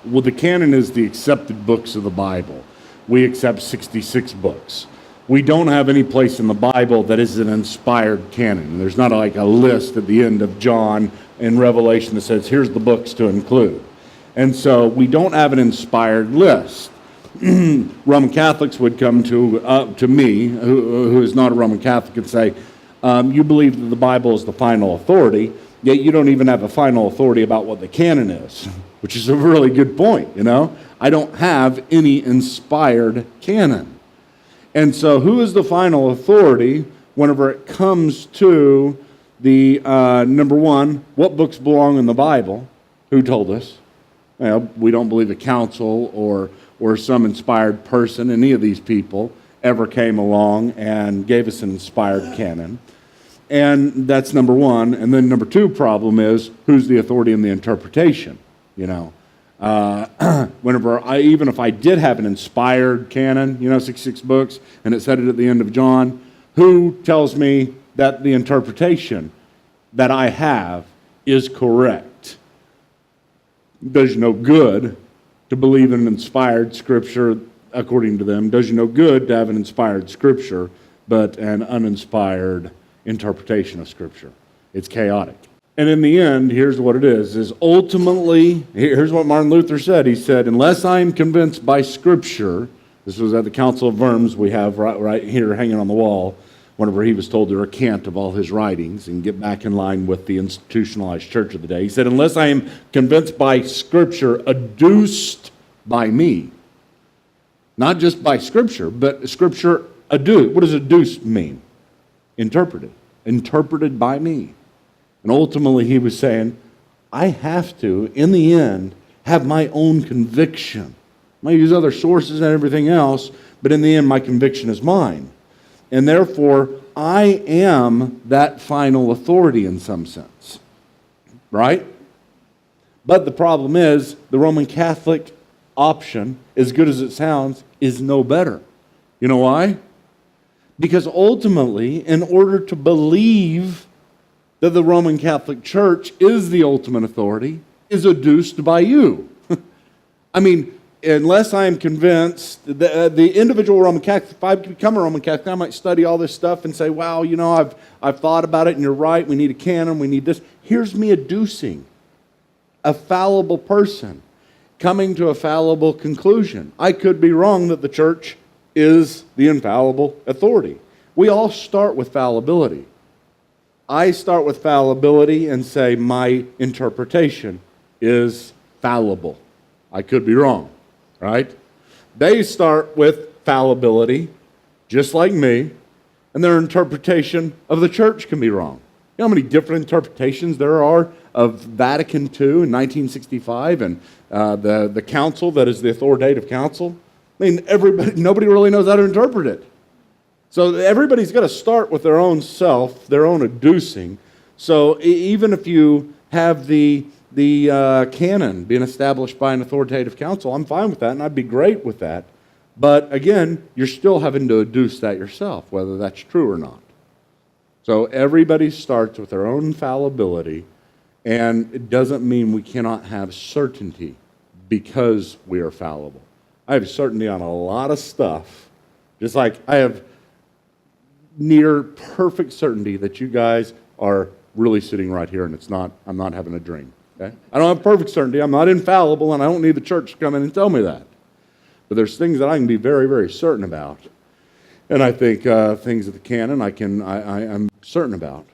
Well, the canon is the accepted books of the Bible. We accept 66 books. We don't have any place in the Bible that is an inspired canon. There's not like a list at the end of John and Revelation that says, here's the books to include. And so we don't have an inspired list. Roman Catholics would come to me, who is not a Roman Catholic, and say, you believe that the Bible is the final authority, yet you don't even have a final authority about what the canon is, which is a really good point, you know? I don't have any inspired canon. And so who is the final authority whenever it comes to the, number one, what books belong in the Bible? Who told us? We don't believe a council or some inspired person, any of these people, ever came along and gave us an inspired canon. And that's number one. And then number two problem is, who's the authority in the interpretation? You know, even if I did have an inspired canon, 66 books, and it said it at the end of John, who tells me that the interpretation that I have is correct? It does you no good to believe in an inspired scripture according to them. It does you no good to have an inspired scripture, but an uninspired interpretation of scripture. It's chaotic. And in the end, here's what it is ultimately, here's what Martin Luther said. He said, unless I am convinced by scripture, this was at the Council of Worms we have right here hanging on the wall, whenever he was told to recant of all his writings and get back in line with the institutionalized church of the day. He said, unless I am convinced by scripture adduced by me, not just by scripture, but scripture adduced. What does adduced mean? Interpreted by me. And ultimately he was saying, I have to, in the end, have my own conviction. I might use other sources and everything else, but in the end my conviction is mine. And therefore, I am that final authority in some sense. Right? But the problem is, the Roman Catholic option, as good as it sounds, is no better. You know why? Because ultimately, in order to believe that the Roman Catholic Church is the ultimate authority, is adduced by you. I mean, unless I am convinced, the individual Roman Catholic, if I become a Roman Catholic, I might study all this stuff and say, wow, I've thought about it and you're right, we need a canon, we need this. Here's me adducing a fallible person, coming to a fallible conclusion. I could be wrong that the church is the infallible authority. We all start with fallibility. I start with fallibility and say my interpretation is fallible. I could be wrong. Right? They start with fallibility, just like me, and their interpretation of the church can be wrong. You know how many different interpretations there are of Vatican II in 1965 and the council that is the authoritative council? I mean, nobody really knows how to interpret it. So everybody's got to start with their own self, their own adducing. So even if you have the canon being established by an authoritative council, I'm fine with that, and I'd be great with that. But again, you're still having to adduce that yourself, whether that's true or not. So everybody starts with their own fallibility, and it doesn't mean we cannot have certainty because we are fallible. I have certainty on a lot of stuff, just like I have near perfect certainty that you guys are really sitting right here, and I'm not having a dream. Okay? I don't have perfect certainty. I'm not infallible, and I don't need the church to come in and tell me that. But there's things that I can be very, very certain about. And I think things of the canon I'm certain about.